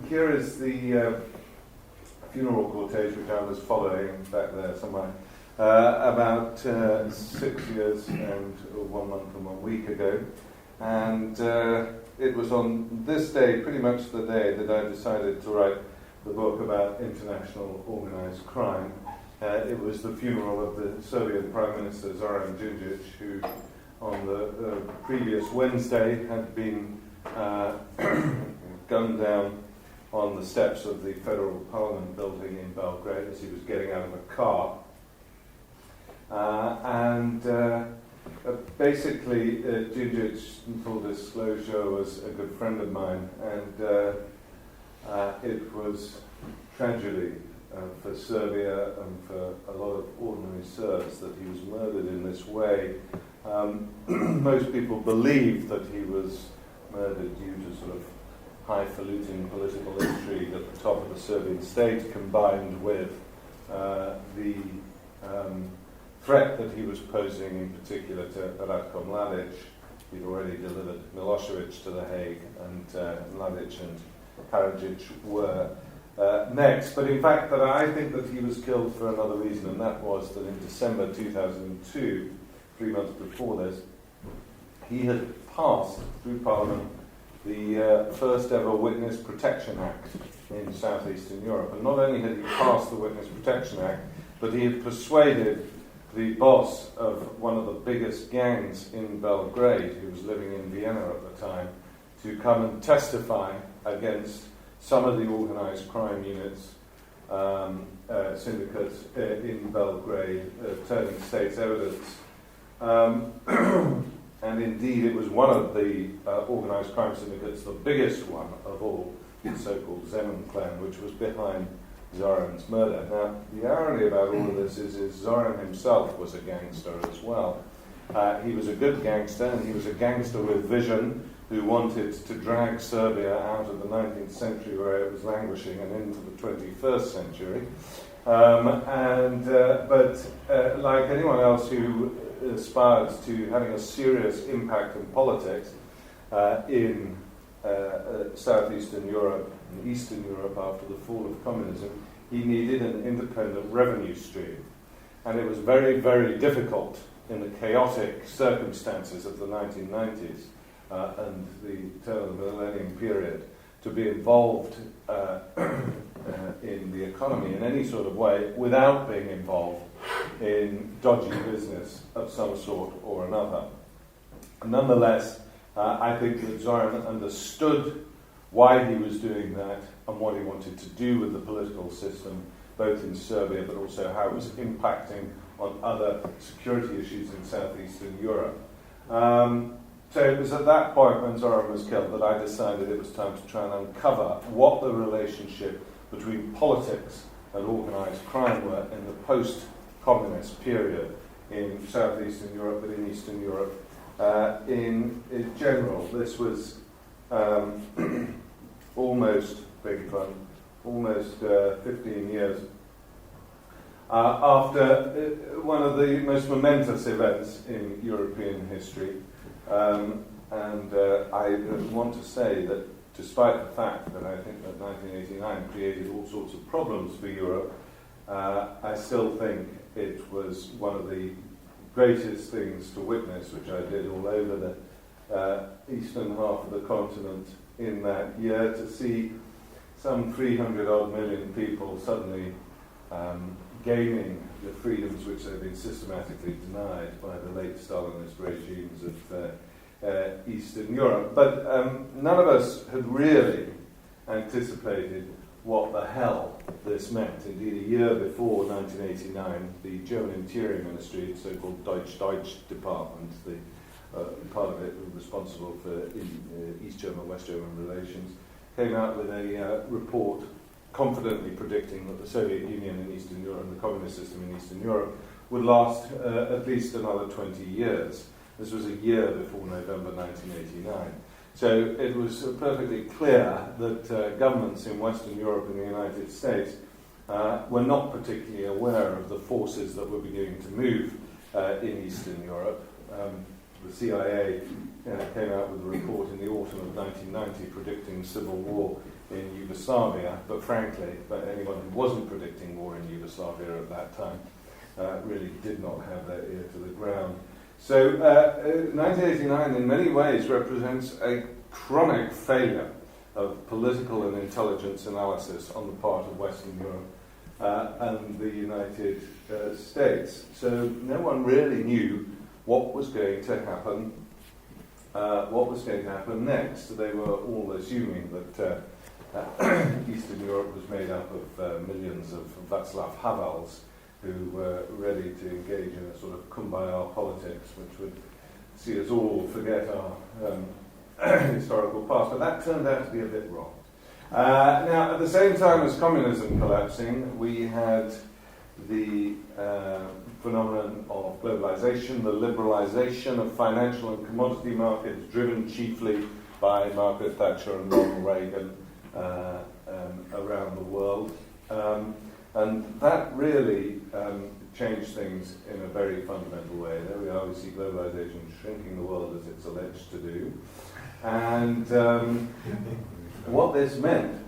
here is the funeral cortege which I was following back there somewhere about 6 years and 1 month and 1 week ago. And it was on this day, pretty much the day, that I decided to write the book about international organized crime. It was the funeral of the Serbian Prime Minister Zoran Đinđić, who on the previous Wednesday had been gunned down on the steps of the Federal Parliament building in Belgrade as he was getting out of a car. Basically, Đinđić, in full disclosure, was a good friend of mine, and it was tragedy for Serbia and for a lot of ordinary Serbs that he was murdered in this way. Most people believe that he was murdered due to sort of highfalutin political intrigue at the top of the Serbian state, combined with the threat that he was posing, in particular to Ratko Mladic. He'd already delivered Milosevic to The Hague, and Mladic and Karadzic were next. But in fact, that I think that he was killed for another reason, and that was that in December 2002, 3 months before this, he had passed through Parliament the first ever Witness Protection Act in southeastern Europe. And not only had he passed the Witness Protection Act, but he had persuaded the boss of one of the biggest gangs in Belgrade, who was living in Vienna at the time, to come and testify against some of the organized crime units, syndicates in Belgrade, turning state's evidence. And indeed, it was one of the organized crime syndicates, the biggest one of all, the so-called Zeman clan, which was behind Zoran's murder. Now, the irony about all of this is Zoran himself was a gangster as well. He was a good gangster, and he was a gangster with vision, who wanted to drag Serbia out of the 19th century where it was languishing and into the 21st century. But like anyone else who aspires to having a serious impact in politics in southeastern Europe and Eastern Europe after the fall of communism, he needed an independent revenue stream. And it was very, very difficult in the chaotic circumstances of the 1990s and the turn of the millennium period to be involved in the economy in any sort of way without being involved in dodgy business of some sort or another. Nonetheless, I think that Zoran understood why he was doing that and what he wanted to do with the political system, both in Serbia but also how it was impacting on other security issues in southeastern Europe. So it was at that point when Zoran was killed that I decided it was time to try and uncover what the relationship between politics and organised crime were in the post-communist period in southeastern Europe, but in Eastern Europe in general. This was almost 15 years after one of the most momentous events in European history. I want to say that despite the fact that I think that 1989 created all sorts of problems for Europe, I still think it was one of the greatest things to witness, which I did all over the eastern half of the continent in that year, to see some 300-odd million people suddenly gaining the freedoms which they've been systematically denied by the late Stalinist regimes of Eastern Europe. But none of us had really anticipated what the hell this meant. Indeed, a year before 1989, the German Interior Ministry, the so-called Deutsch Department, the part of it responsible for East German, West German relations, came out with a report confidently predicting that the Soviet Union in Eastern Europe and the communist system in Eastern Europe would last at least another 20 years. This was a year before November 1989. So it was perfectly clear that governments in Western Europe and the United States were not particularly aware of the forces that were beginning to move in Eastern Europe. The CIA came out with a report in the autumn of 1990 predicting civil war in Yugoslavia, but frankly, anyone who wasn't predicting war in Yugoslavia at that time really did not have their ear to the ground. So 1989 in many ways represents a chronic failure of political and intelligence analysis on the part of Western Europe and the United States. So no one really knew what was going to happen. What was going to happen next? They were all assuming that Eastern Europe was made up of millions of Václav Havels who were ready to engage in a sort of kumbaya politics, which would see us all forget our historical past. But that turned out to be a bit wrong. Now, at the same time as communism collapsing, we had the phenomenon of globalization, the liberalization of financial and commodity markets, driven chiefly by Margaret Thatcher and Ronald Reagan around the world. And that really changed things in a very fundamental way. There we are, we see globalization shrinking the world as it's alleged to do. And what this meant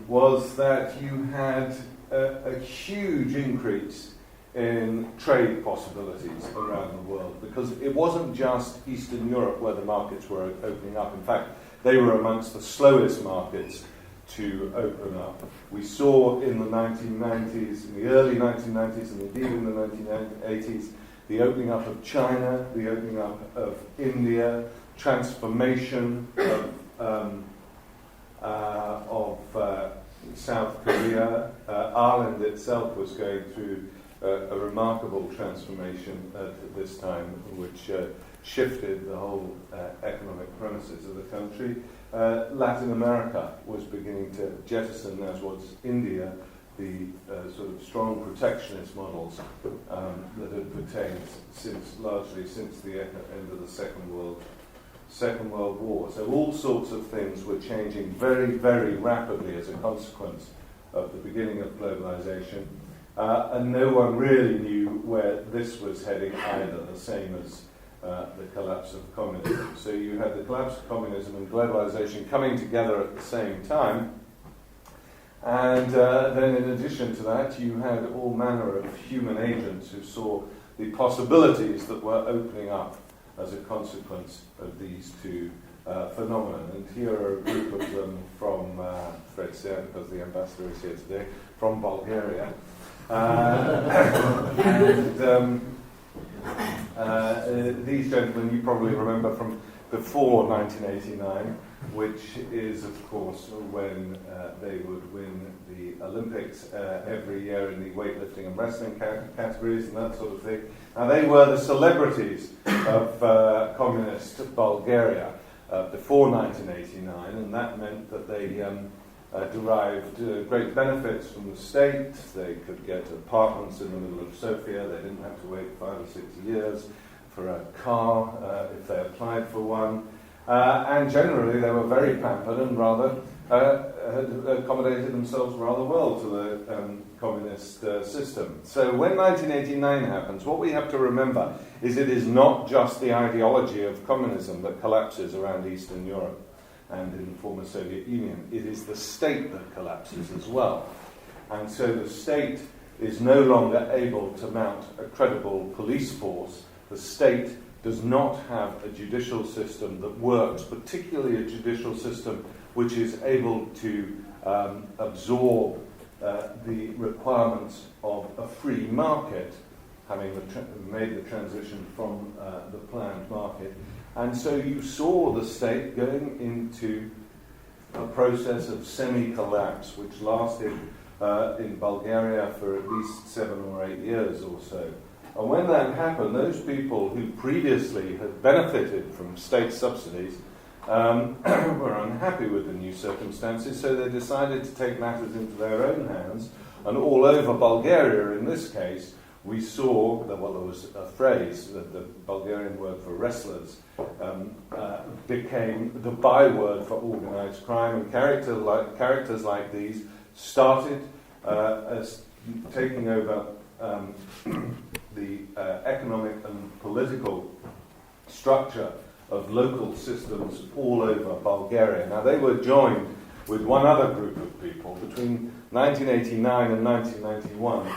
was that you had a huge increase in trade possibilities around the world, because it wasn't just Eastern Europe where the markets were opening up. In fact, they were amongst the slowest markets to open up. We saw in the 1990s, in the early 1990s, and indeed in the 1980s, the opening up of China, the opening up of India, transformation of South Korea. Ireland itself was going through a remarkable transformation at this time, which shifted the whole economic premises of the country. Latin America was beginning to jettison, as was India, the sort of strong protectionist models that had pertained largely since the end of the Second World War. So all sorts of things were changing very, very rapidly as a consequence of the beginning of globalization. And no one really knew where this was heading either, the same as the collapse of communism. So you had the collapse of communism and globalization coming together at the same time. And then in addition to that, you had all manner of human agents who saw the possibilities that were opening up as a consequence of these two phenomena. And here are a group of them from, Fred said, because the ambassador is here today, from Bulgaria. These gentlemen you probably remember from before 1989, which is, of course, when they would win the Olympics every year in the weightlifting and wrestling categories and that sort of thing. Now, they were the celebrities of communist Bulgaria before 1989, and that meant that they derived great benefits from the state. They could get apartments in the middle of Sofia. They didn't have to wait 5 or 6 years for a car if they applied for one. And generally they were very pampered and rather had accommodated themselves rather well to the communist system. So when 1989 happens, what we have to remember is it is not just the ideology of communism that collapses around Eastern Europe and in the former Soviet Union. It is the state that collapses as well. And so the state is no longer able to mount a credible police force. The state does not have a judicial system that works, particularly a judicial system which is able to absorb the requirements of a free market, having made the transition from the planned market. And so you saw the state going into a process of semi-collapse, which lasted in Bulgaria for at least 7 or 8 years or so. And when that happened, those people who previously had benefited from state subsidies were unhappy with the new circumstances, so they decided to take matters into their own hands. And all over Bulgaria, in this case, we saw that, well, there was a phrase that the Bulgarian word for wrestlers became the byword for organized crime, and characters like these started as taking over the economic and political structure of local systems all over Bulgaria. Now, they were joined with one other group of people. Between 1989 and 1991,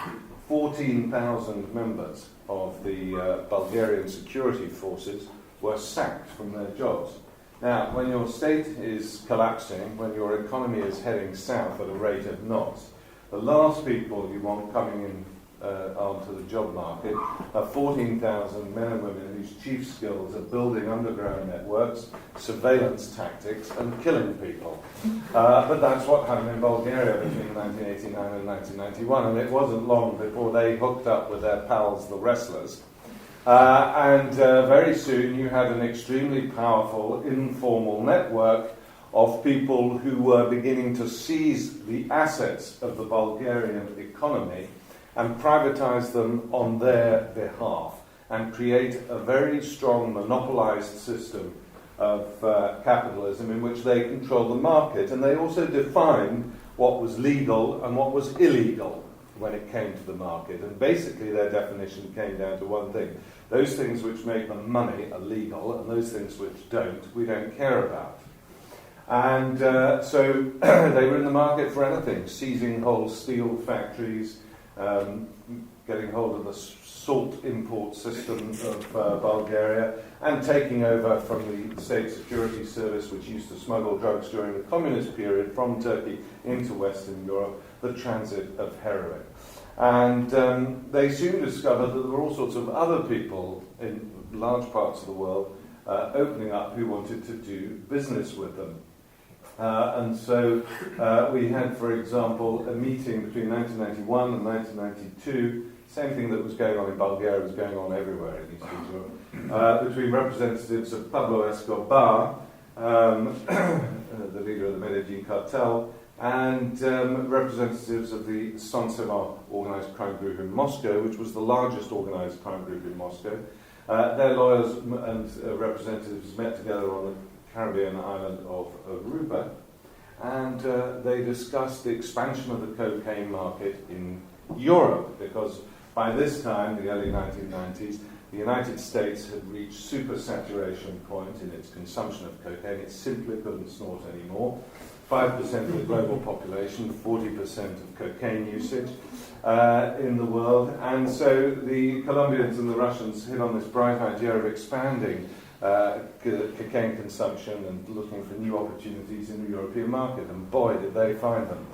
14,000 members of the Bulgarian security forces were sacked from their jobs. Now, when your state is collapsing, when your economy is heading south at a rate of knots, the last people you want coming in onto the job market are 14,000 men and women whose chief skills are building underground networks, surveillance tactics, and killing people. But that's what happened in Bulgaria between 1989 and 1991, and it wasn't long before they hooked up with their pals, the wrestlers. And very soon you had an extremely powerful informal network of people who were beginning to seize the assets of the Bulgarian economy and privatize them on their behalf and create a very strong monopolized system of capitalism in which they control the market. And they also defined what was legal and what was illegal when it came to the market. And basically their definition came down to one thing. Those things which make them money are legal, and those things which don't, we don't care about. And so they were in the market for anything, seizing whole steel factories, getting hold of the salt import system of Bulgaria, and taking over from the State Security Service, which used to smuggle drugs during the communist period from Turkey into Western Europe, the transit of heroin. And they soon discovered that there were all sorts of other people in large parts of the world opening up who wanted to do business with them. And so we had, for example, a meeting between 1991 and 1992, same thing that was going on in Bulgaria was going on everywhere in Eastern Europe, between representatives of Pablo Escobar, the leader of the Medellin cartel, and representatives of the Saint-Cyran organised crime group in Moscow, which was the largest organised crime group in Moscow. Their lawyers and representatives met together on the Caribbean island of Aruba, and they discussed the expansion of the cocaine market in Europe, because by this time, the early 1990s, the United States had reached supersaturation point in its consumption of cocaine. It simply couldn't snort anymore. 5% of the global population, 40% of cocaine usage in the world. And so the Colombians and the Russians hit on this bright idea of expanding cocaine consumption and looking for new opportunities in the European market. And boy, did they find them.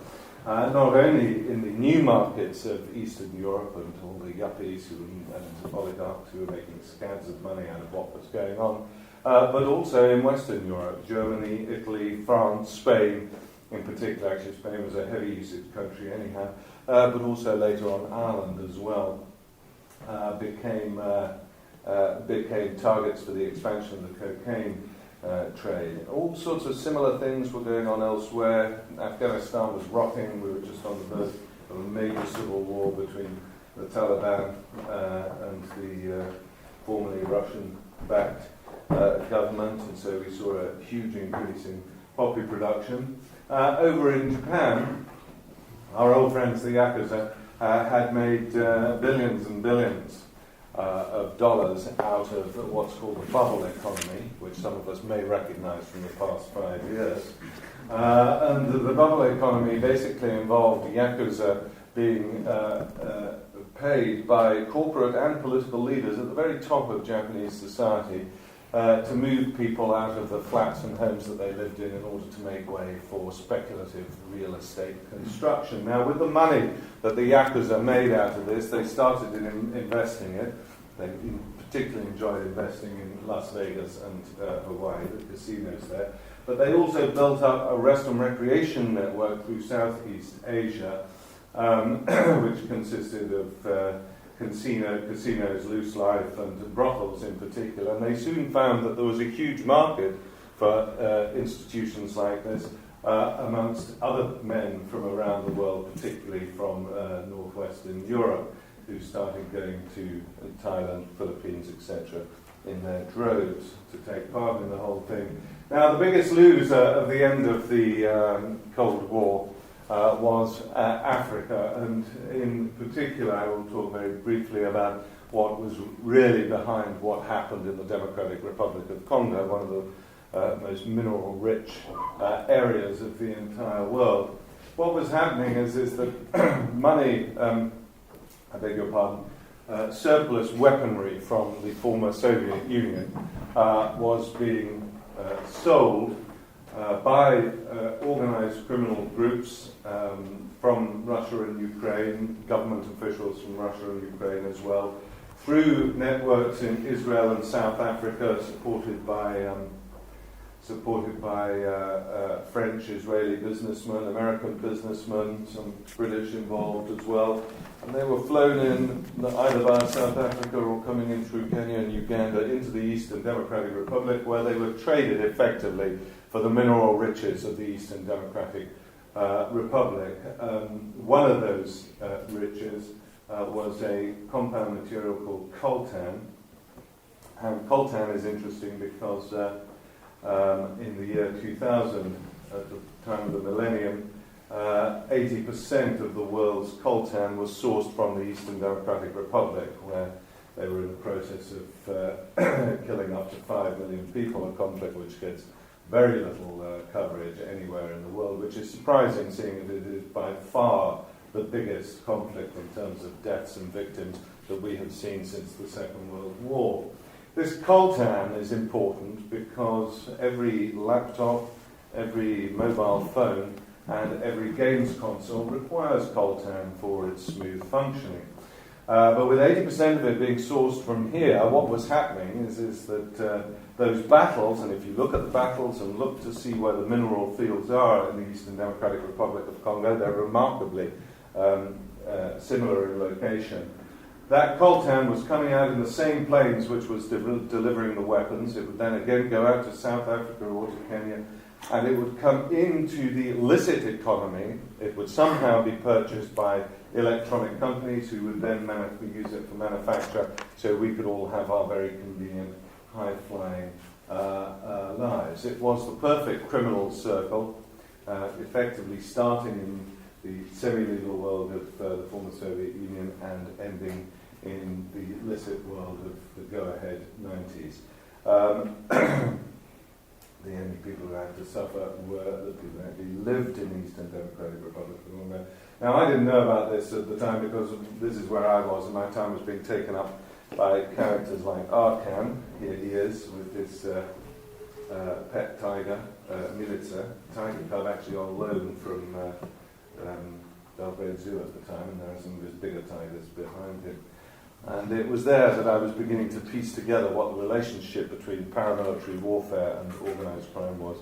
Not only in the new markets of Eastern Europe and all the yuppies and oligarchs who were making scads of money out of what was going on, but also in Western Europe, Germany, Italy, France, Spain in particular. Actually, Spain was a heavy usage country anyhow, but also later on Ireland as well, became targets for the expansion of the cocaine trade. All sorts of similar things were going on elsewhere. Afghanistan was rocking. We were just on the verge of a major civil war between the Taliban and the formerly Russian-backed government, and so we saw a huge increase in poppy production. Over in Japan, our old friends the Yakuza had made billions and billions of dollars out of what's called the bubble economy, which some of us may recognize from the past 5 years. And the bubble economy basically involved Yakuza being paid by corporate and political leaders at the very top of Japanese society to move people out of the flats and homes that they lived in order to make way for speculative real estate construction. Now, with the money that the Yakuza made out of this, they started investing it. They particularly enjoyed investing in Las Vegas and Hawaii, the casinos there. But they also built up a rest and recreation network through Southeast Asia, which consisted of casinos, loose life, and brothels in particular. And they soon found that there was a huge market for institutions like this amongst other men from around the world, particularly from northwestern Europe, who started going to Thailand, Philippines, etc., in their droves to take part in the whole thing. Now, the biggest loser of the end of the Cold War was Africa, and in particular I will talk very briefly about what was really behind what happened in the Democratic Republic of Congo, one of most mineral-rich areas of the entire world. What was happening is that money, I beg your pardon, surplus weaponry from the former Soviet Union was being sold by organized criminal groups from Russia and Ukraine, government officials from Russia and Ukraine as well, through networks in Israel and South Africa, supported by French, Israeli businessmen, American businessmen, some British involved as well. And they were flown in either via South Africa or coming in through Kenya and Uganda into the Eastern Democratic Republic, where they were traded effectively for the mineral riches of the Eastern Democratic Republic. One of those riches was a compound material called coltan. And coltan is interesting because in the year 2000, at the time of the millennium, 80% of the world's coltan was sourced from the Eastern Democratic Republic, where they were in the process of killing up to 5 million people, a conflict which gets very little coverage anywhere in the world, which is surprising, seeing that it is by far the biggest conflict in terms of deaths and victims that we have seen since the Second World War. This coltan is important because every laptop, every mobile phone, and every games console requires coltan for its smooth functioning. But with 80% of it being sourced from here, what was happening is that those battles, and if you look at the battles and look to see where the mineral fields are in the Eastern Democratic Republic of Congo, they're remarkably similar in location. That coltan was coming out in the same planes which was delivering the weapons. It would then again go out to South Africa or to Kenya, and it would come into the illicit economy. It would somehow be purchased by electronic companies who would then use it for manufacture, so we could all have our very convenient, high-flying lives. It was the perfect criminal circle, effectively starting in the semi-legal world of the former Soviet Union and ending in the illicit world of the go-ahead 90s. The only people who had to suffer were the people who actually lived in the Eastern Democratic Republic of Congo. Now, I didn't know about this at the time because this is where I was, and my time was being taken up by characters like Arkan. Here he is with his pet tiger, Milica, tiger cub actually on loan from Belgrade Zoo at the time, and there are some of his bigger tigers behind him. And it was there that I was beginning to piece together what the relationship between paramilitary warfare and organised crime was,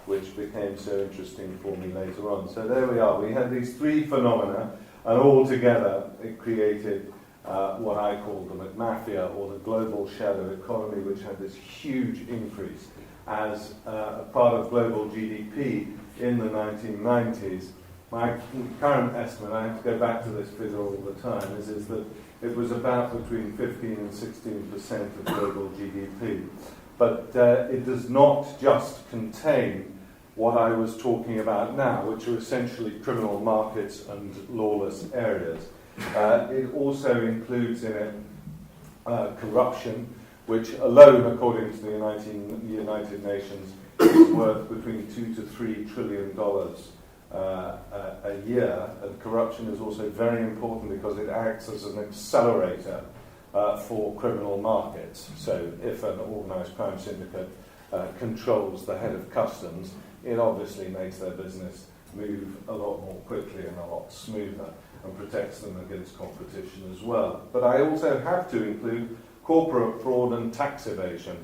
which became so interesting for me later on. So there we are. We had these three phenomena, and all together it created what I call the McMafia, or the global shadow economy, which had this huge increase as a part of global GDP in the 1990s. My current estimate, I have to go back to this figure all the time, is that it was about between 15 and 16% of global GDP. But it does not just contain what I was talking about now, which are essentially criminal markets and lawless areas. It also includes in it corruption, which alone, according to the United Nations, is worth between $2 to $3 trillion a year. And corruption is also very important because it acts as an accelerator for criminal markets. So if an organised crime syndicate controls the head of customs, it obviously makes their business move a lot more quickly and a lot smoother, and protects them against competition as well. But I also have to include corporate fraud and tax evasion.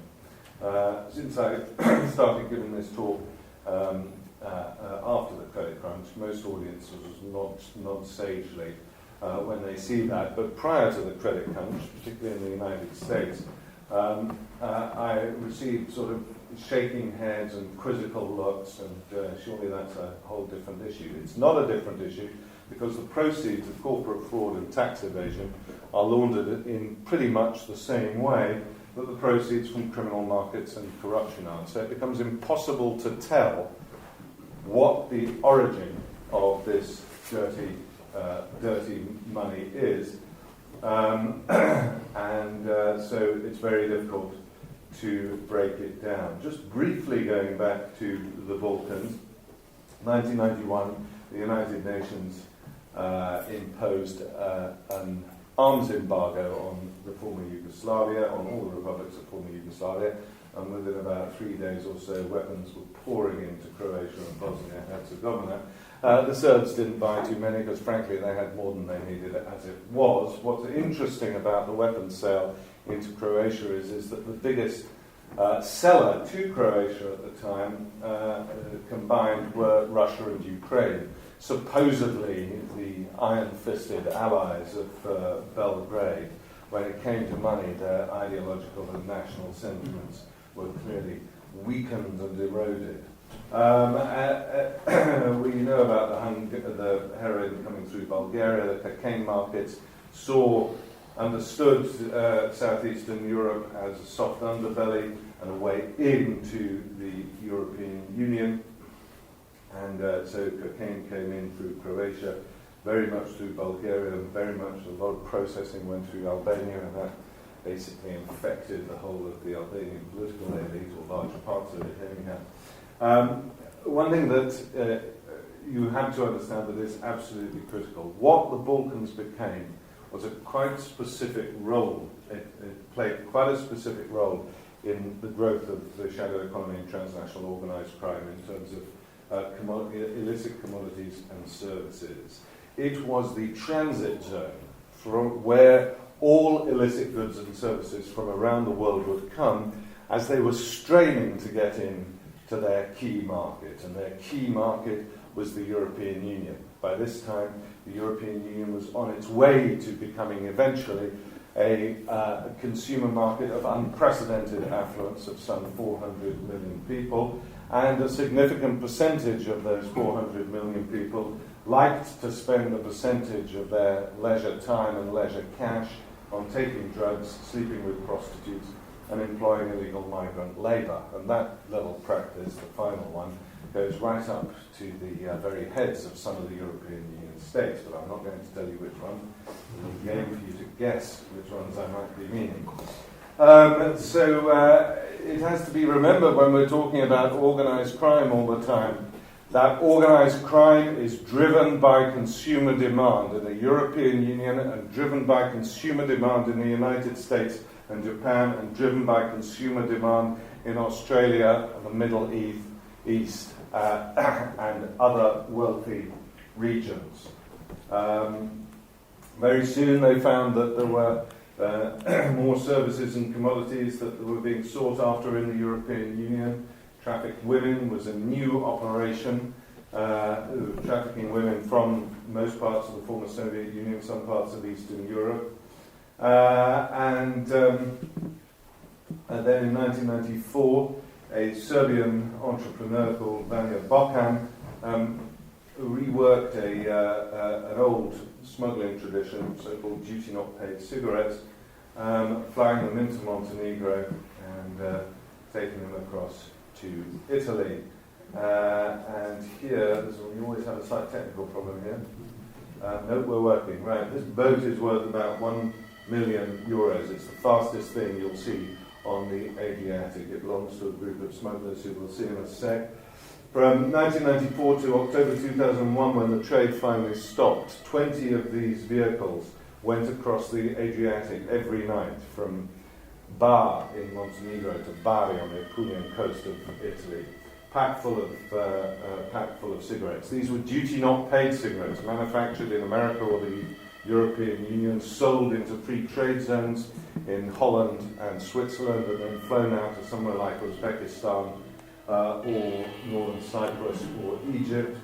Since I started giving this talk after the credit crunch, most audiences nod sagely when they see that. But prior to the credit crunch, particularly in the United States, I received sort of shaking heads and quizzical looks, and surely that's a whole different issue. It's not a different issue because the proceeds of corporate fraud and tax evasion are laundered in pretty much the same way that the proceeds from criminal markets and corruption are. So it becomes impossible to tell what the origin of this dirty money is. So it's very difficult to break it down. Just briefly going back to the Balkans, 1991, the United Nations imposed an arms embargo on the former Yugoslavia, on all the republics of former Yugoslavia, and within about 3 days or so, weapons were pouring into Croatia and Bosnia-Herzegovina. The Serbs didn't buy too many because, frankly, they had more than they needed as it was. What's interesting about the weapons sale into Croatia is that the biggest seller to Croatia at the time combined were Russia and Ukraine, supposedly the iron-fisted allies of Belgrade. When it came to money, their ideological and national sentiments were clearly weakened and eroded. We know about the heroin coming through Bulgaria, the cocaine markets, understood southeastern Europe as a soft underbelly and a way into the European Union. And so cocaine came in through Croatia, very much through Bulgaria, and very much a lot of processing went through Albania, and that basically infected the whole of the Albanian political elite, or large parts of it anyhow. One thing that you have to understand that is absolutely critical, what the Balkans became was a quite specific role. It played quite a specific role in the growth of the shadow economy and transnational organised crime in terms of illicit commodities and services. It was the transit zone from where all illicit goods and services from around the world would come as they were straining to get in to their key market, and their key market was the European Union. By this time, the European Union was on its way to becoming eventually a consumer market of unprecedented affluence of some 400 million people, and a significant percentage of those 400 million people liked to spend a percentage of their leisure time and leisure cash on taking drugs, sleeping with prostitutes, and employing illegal migrant labour. And that little practice, the final one, goes right up to the very heads of some of the European Union states, but I'm not going to tell you which one. It's a game for you to guess which ones I might be meaning. So it has to be remembered when we're talking about organised crime all the time, that organised crime is driven by consumer demand in the European Union, and driven by consumer demand in the United States and Japan, and driven by consumer demand in Australia and the Middle East and other wealthy regions. Very soon they found that there were more services and commodities that were being sought after in the European Union. Trafficked women was a new operation, trafficking women from most parts of the former Soviet Union, some parts of Eastern Europe. And then in 1994, a Serbian entrepreneur called Vanja Bokan reworked an old smuggling tradition, so-called duty not paid cigarettes, flying them into Montenegro and taking them across to Italy. And here, we always have a slight technical problem here. Nope, we're working. Right, this boat is worth about 1 million euros. It's the fastest thing you'll see on the Adriatic. It belongs to a group of smugglers who we'll see in a sec. From 1994 to October 2001, when the trade finally stopped, 20 of these vehicles went across the Adriatic every night from Bar in Montenegro to Bari on the Apulian coast of Italy, packed full of cigarettes. These were duty-not-paid cigarettes, manufactured in America or the European Union, sold into free trade zones in Holland and Switzerland, and then flown out to somewhere like Uzbekistan or Northern Cyprus or Egypt,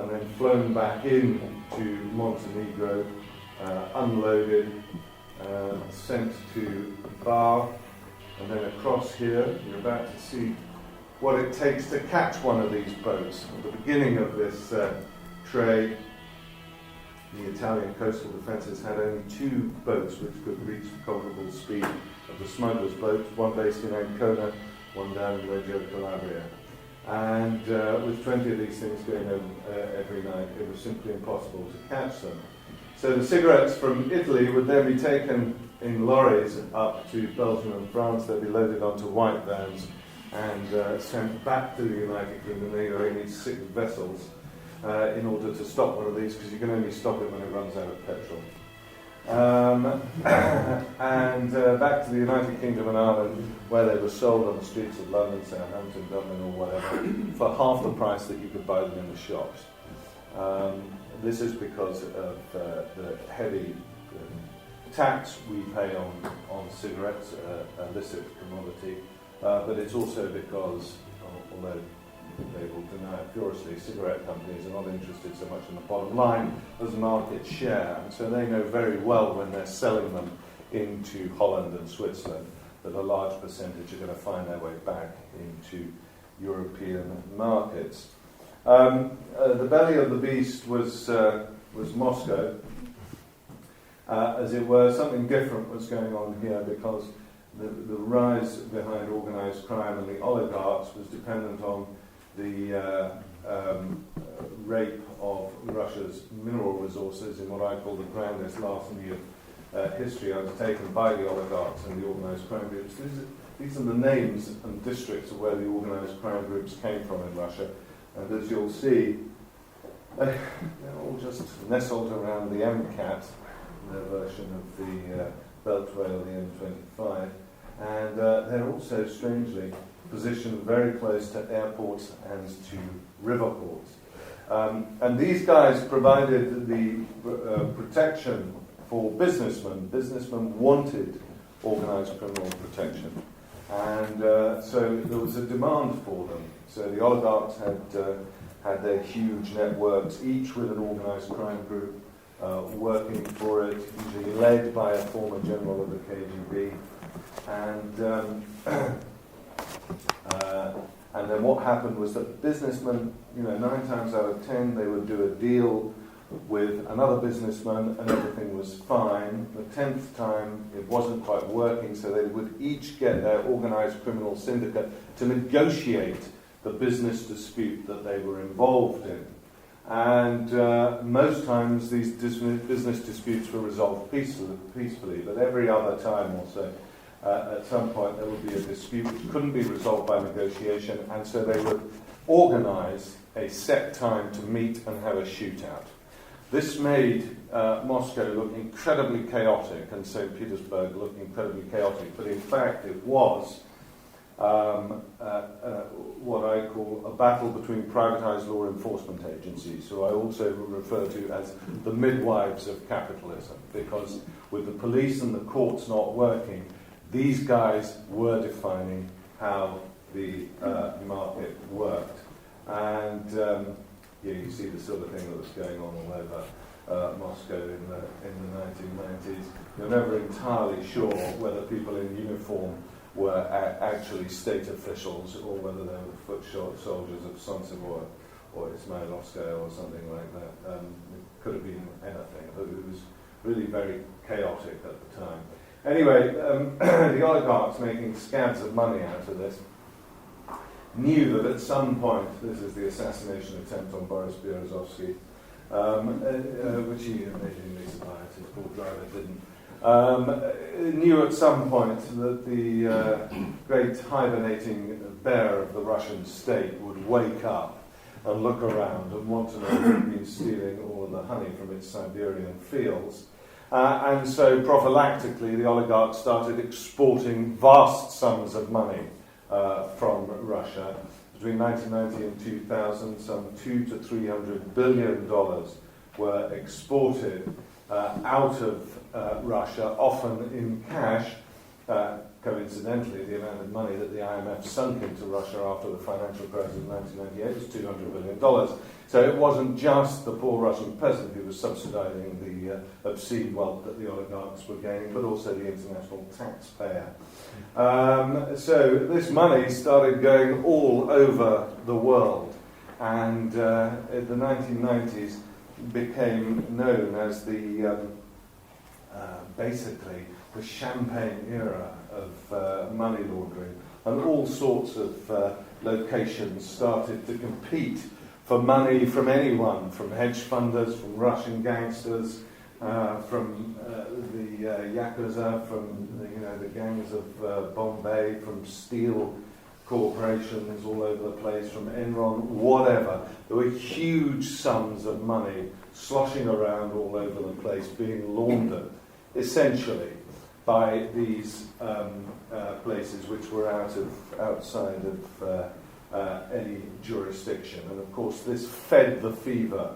and then flown back in to Montenegro, unloaded, sent to Bar, and then across here. You're about to see what it takes to catch one of these boats. At the beginning of this trade, the Italian coastal defences had only 2 boats which could reach the comparable speed of the smugglers' boats, one based in Ancona, one down in Reggio Calabria. And with 20 of these things going over every night, it was simply impossible to catch them. So the cigarettes from Italy would then be taken in lorries up to Belgium and France. They'd be loaded onto white vans and sent back to the United Kingdom. They need 6 vessels in order to stop one of these, because you can only stop it when it runs out of petrol. And back to the United Kingdom and Ireland, where they were sold on the streets of London, Southampton, Dublin or whatever, for half the price that you could buy them in the shops. This is because of the heavy tax we pay on cigarettes, illicit commodity, but it's also because, although they will deny it furiously, cigarette companies are not interested so much in the bottom line as market share, and so they know very well when they're selling them into Holland and Switzerland that a large percentage are going to find their way back into European markets. The belly of the beast was Moscow. As it were, something different was going on here, because the rise behind organised crime and the oligarchs was dependent on the rape of Russia's mineral resources in what I call the grandest larceny of history, undertaken by the oligarchs and the organised crime groups. These are the names and districts of where the organised crime groups came from in Russia, and as you'll see, they're all just nestled around the MCAT, their version of the Beltway or the M25, and they're also strangely positioned very close to airports and to river ports. And these guys provided the protection for businessmen. Businessmen wanted organised criminal protection. And so there was a demand for them. So the oligarchs had their huge networks, each with an organised crime group working for it, usually led by a former general of the KGB. And then what happened was that businessmen, 9 times out of 10, they would do a deal with another businessman and everything was fine. The 10th time it wasn't quite working, so they would each get their organised criminal syndicate to negotiate the business dispute that they were involved in. And most times these business disputes were resolved peacefully, but every other time or so, at some point there would be a dispute which couldn't be resolved by negotiation, and so they would organise a set time to meet and have a shootout. This made Moscow look incredibly chaotic and St. Petersburg look incredibly chaotic, but in fact it was what I call a battle between privatised law enforcement agencies, who I also refer to as the midwives of capitalism, because with the police and the courts not working, these guys were defining how the market worked. And you see the sort of thing that was going on all over Moscow in the 1990s. You're never entirely sure whether people in uniform were actually state officials or whether they were foot soldiers of Sontsevor or Ismailovskaya or something like that. It could have been anything, but it was really very chaotic at the time. Anyway, the oligarchs, making scads of money out of this, knew that at some point, this is the assassination attempt on Boris Berezovsky, which he amazingly survived, his poor driver didn't, knew at some point that the great hibernating bear of the Russian state would wake up and look around and want to know who'd been stealing all of the honey from its Siberian fields. And so prophylactically, the oligarchs started exporting vast sums of money from Russia. Between 1990 and 2000, some $200 to $300 billion were exported out of Russia, often in cash. Coincidentally, the amount of money that the IMF sunk into Russia after the financial crisis of 1998 was $200 billion. So it wasn't just the poor Russian peasant who was subsidizing the obscene wealth that the oligarchs were gaining, but also the international taxpayer. So this money started going all over the world, and in the 1990s became known as the basically the champagne era of money laundering, and all sorts of locations started to compete for money from anyone, from hedge funders, from Russian gangsters, from the Yakuza, from the gangs of Bombay, from steel corporations all over the place, from Enron, whatever. There were huge sums of money sloshing around all over the place, being laundered, essentially, by these places which were outside of any jurisdiction. And of course, this fed the fever,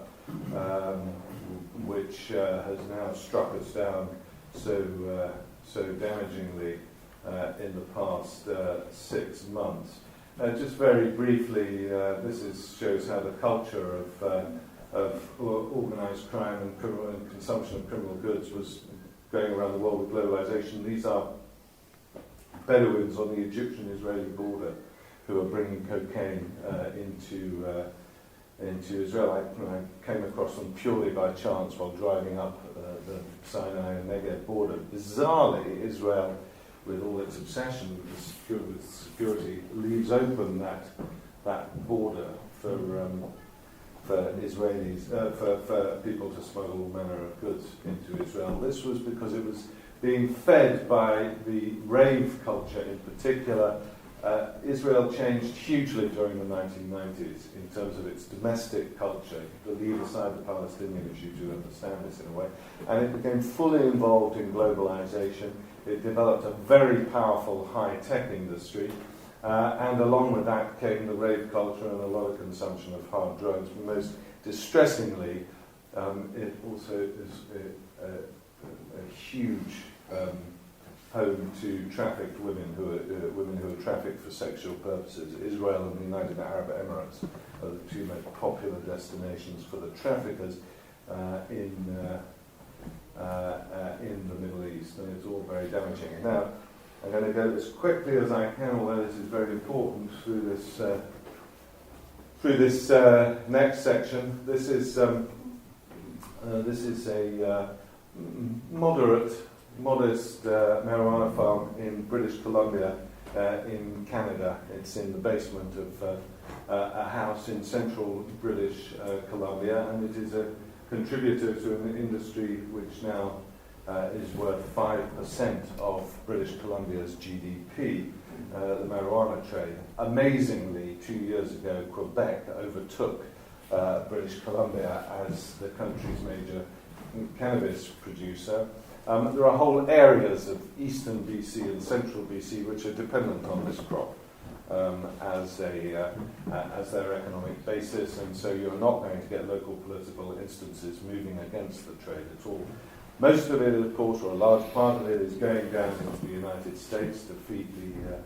which has now struck us down so damagingly in the past 6 months. Just very briefly, this shows how the culture of organised crime and consumption of criminal goods was going around the world with globalization. These are Bedouins on the Egyptian-Israeli border who are bringing cocaine into Israel. I came across them purely by chance while driving up the Sinai and Negev border. Bizarrely, Israel, with all its obsession with security, leaves open that border for Israelis, for people to smuggle all manner of goods into Israel. This was because it was being fed by the rave culture in particular. Israel changed hugely during the 1990s in terms of its domestic culture. To leave aside the Palestinian issue to understand this in a way. And it became fully involved in globalization. It developed a very powerful high-tech industry. And along with that came the rave culture and a lot of consumption of hard drugs. Most distressingly, it also is a huge home to trafficked women who are trafficked for sexual purposes. Israel and the United Arab Emirates are the two most popular destinations for the traffickers in the Middle East, and it's all very damaging. Now, I'm going to go as quickly as I can, although this is very important, through this next section. This is a modest marijuana farm in British Columbia, in Canada. It's in the basement of a house in central British Columbia, and it is a contributor to an industry which now is worth 5% of British Columbia's GDP, the marijuana trade. Amazingly, 2 years ago, Quebec overtook British Columbia as the country's major cannabis producer. There are whole areas of eastern BC and central BC which are dependent on this crop as their economic basis, and so you're not going to get local political instances moving against the trade at all. Most of it, of course, or a large part of it, is going down into the United States to feed the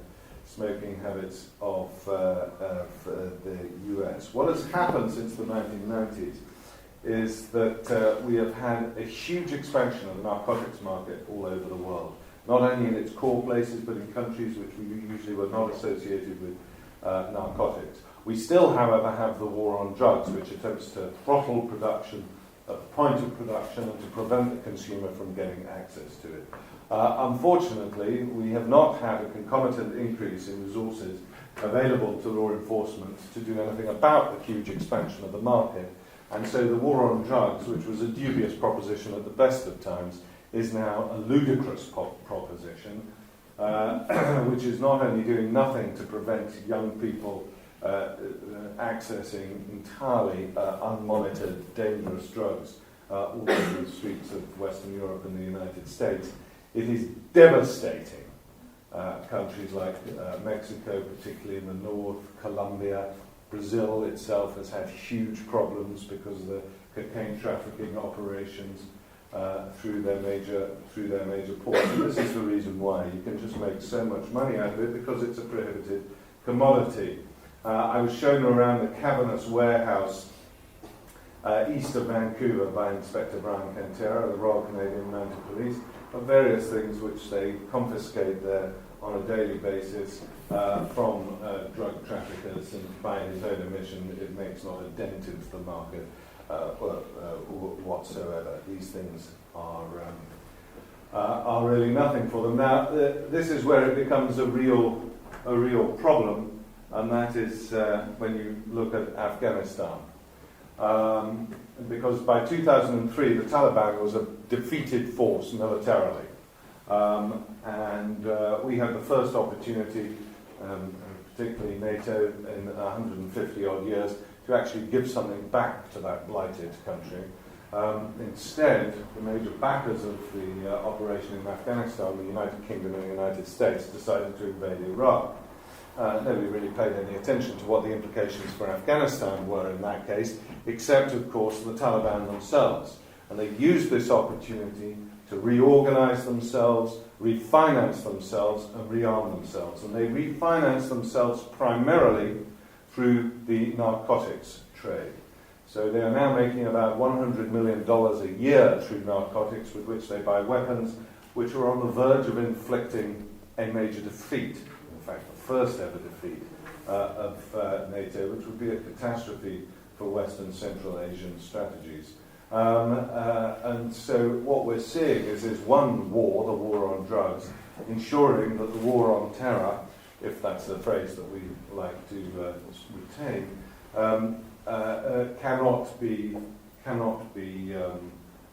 smoking habits of the US. What has happened since the 1990s is that we have had a huge expansion of the narcotics market all over the world, not only in its core places, but in countries which we usually were not associated with narcotics. We still, however, have the war on drugs, which attempts to throttle production at the point of production and to prevent the consumer from getting access to it. Unfortunately, we have not had a concomitant increase in resources available to law enforcement to do anything about the huge expansion of the market. And so the war on drugs, which was a dubious proposition at the best of times, is now a ludicrous proposition, which is not only doing nothing to prevent young people accessing entirely unmonitored, dangerous drugs all over the streets of Western Europe and the United States, it is devastating countries like Mexico, particularly in the north, Colombia. Brazil itself has had huge problems because of the cocaine trafficking operations through their major ports. And this is the reason why you can just make so much money out of it, because it's a prohibited commodity. I was shown around the cavernous warehouse east of Vancouver by Inspector Brian Cantera, the Royal Canadian Mounted Police, of various things which they confiscate there on a daily basis from drug traffickers, and by his own admission, it makes not a dent into the market whatsoever. These things are really nothing for them. Now, this is where it becomes a real problem, and that is when you look at Afghanistan. because by 2003 the Taliban was a defeated force militarily. And we had the first opportunity, particularly NATO, in 150 odd years, to actually give something back to that blighted country. Instead, the major backers of the operation in Afghanistan, the United Kingdom and the United States, decided to invade Iraq. Nobody really paid any attention to what the implications for Afghanistan were in that case, except, of course, the Taliban themselves. And they used this opportunity to reorganize themselves, refinance themselves, and rearm themselves. And they refinanced themselves primarily through the narcotics trade. So they are now making about $100 million a year through narcotics, with which they buy weapons, which are on the verge of inflicting a major defeat. In fact, the first ever defeat of NATO, which would be a catastrophe for Western Central Asian strategies. And so what we're seeing is one war, the war on drugs, ensuring that the war on terror, if that's a phrase that we like to retain, cannot be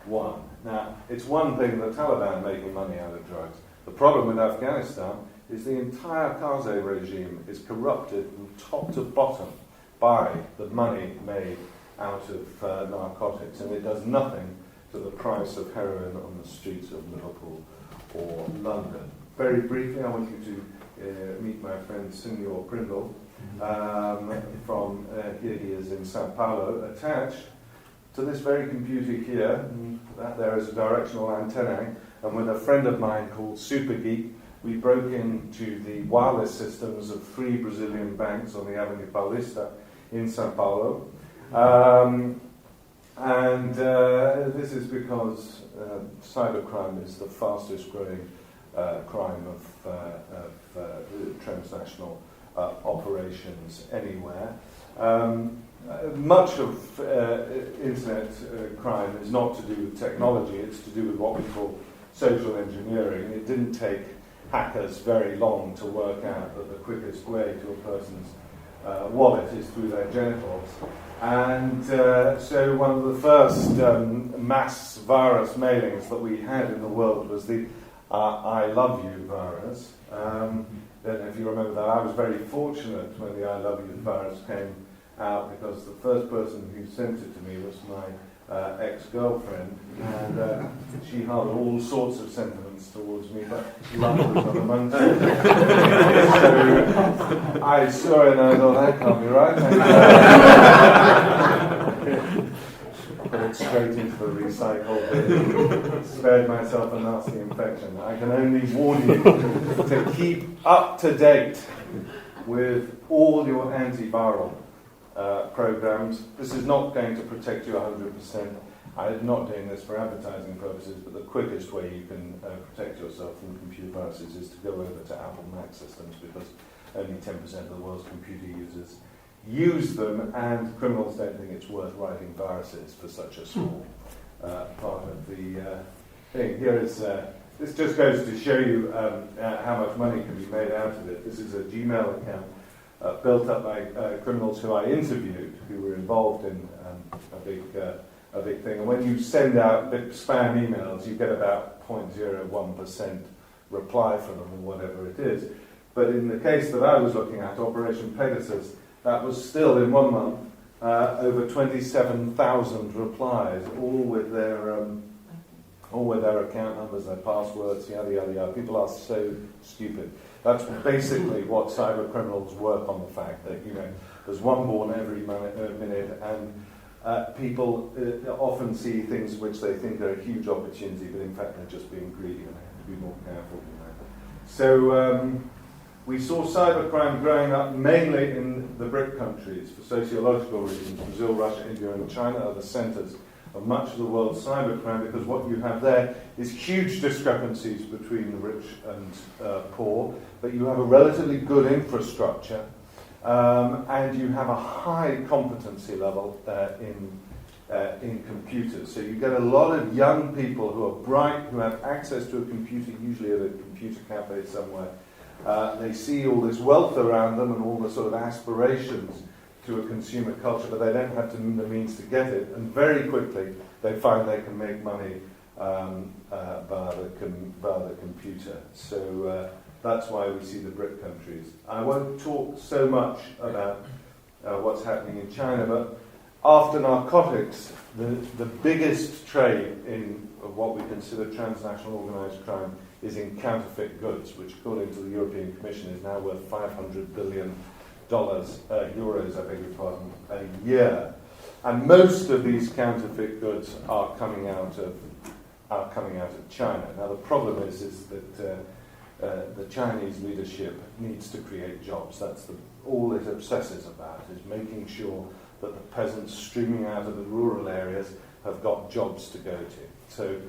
won. Now, it's one thing the Taliban making money out of drugs. The problem with Afghanistan is the entire Karzai regime is corrupted from top to bottom by the money made out of narcotics, and it does nothing to the price of heroin on the streets of Liverpool or London. Very briefly, I want you to meet my friend Senor Prindle. From here he is in Sao Paulo, attached to this very computer here. That there is a directional antenna, and with a friend of mine called Super Geek, we broke into the wireless systems of 3 Brazilian banks on the Avenue Paulista in Sao Paulo. This is because cybercrime is the fastest growing crime of transnational operations anywhere. Much of internet crime is not to do with technology, it's to do with what we call social engineering. It didn't take hackers very long to work out that the quickest way to a person's wallet is through their genitals. And so one of the first mass virus mailings that we had in the world was the I love you virus. Don't know if you remember that. I was very fortunate when the I love you virus came out, because the first person who sent it to me was my ex-girlfriend, and she harbored all sorts of sentiments towards me, but love was not amongst them. So I saw it and I thought, that can't be right. Put it straight into the recycle bin. Spared myself a nasty infection. I can only warn you to keep up to date with all your antiviral programs. This is not going to protect you 100%. I'm not doing this for advertising purposes, but the quickest way you can protect yourself from computer viruses is to go over to Apple Mac systems, because only 10% of the world's computer users use them, and criminals don't think it's worth writing viruses for such a small part of the thing. Here is, this just goes to show you how much money can be made out of it. This is a Gmail account built up by criminals who I interviewed, who were involved in a big thing. And when you send out big spam emails, you get about 0.01% reply from them, or whatever it is. But in the case that I was looking at, Operation Pegasus, that was still, in 1 month, over 27,000 replies, all with their account numbers, their passwords, yada, yada, yada. People are so stupid. That's basically what cyber criminals work on, the fact that, there's one born every minute, and people often see things which they think are a huge opportunity, but in fact they're just being greedy, and they have to be more careful than that. So we saw cybercrime growing up mainly in the BRIC countries for sociological reasons. Brazil, Russia, India, and China are the centres of much of the world's cybercrime, because what you have there is huge discrepancies between the rich and poor, but you have a relatively good infrastructure, and you have a high competency level in computers. So you get a lot of young people who are bright, who have access to a computer, usually at a computer cafe somewhere. They see all this wealth around them and all the sort of aspirations to a consumer culture, but they don't have the means to get it, and very quickly they find they can make money via the computer. So that's why we see the BRIC countries. I won't talk so much about what's happening in China, but after narcotics, the biggest trade in what we consider transnational organised crime is in counterfeit goods, which according to the European Commission is now worth $500 billion, euros, I beg your pardon, a year. And most of these counterfeit goods are coming out of China. Now the problem is that the Chinese leadership needs to create jobs. That's all it obsesses about, is making sure that the peasants streaming out of the rural areas have got jobs to go to. So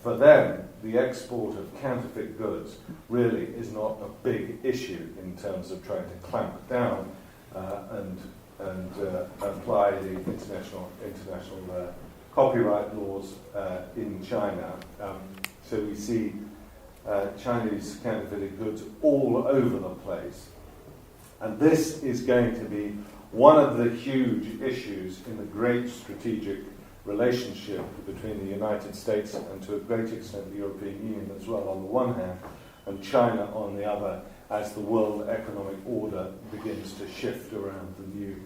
for them, the export of counterfeit goods really is not a big issue in terms of trying to clamp down and apply the international copyright laws in China. So we see Chinese counterfeited goods all over the place. And this is going to be one of the huge issues in the great strategic relationship between the United States and to a great extent the European Union as well on the one hand, and China on the other, as the world economic order begins to shift around the new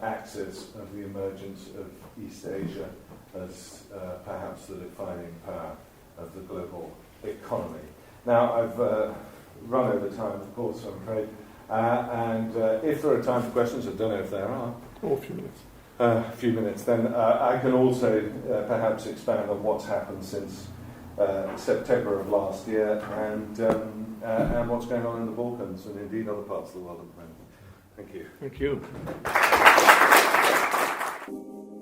axis of the emergence of East Asia as perhaps the defining power of the global economy. Now, I've run over time, of course, I'm afraid, and if there are time for questions, I don't know if there are. Oh, a few minutes. A few minutes, then I can also perhaps expand on what's happened since September of last year and what's going on in the Balkans and indeed other parts of the world at the moment. Thank you. Thank you.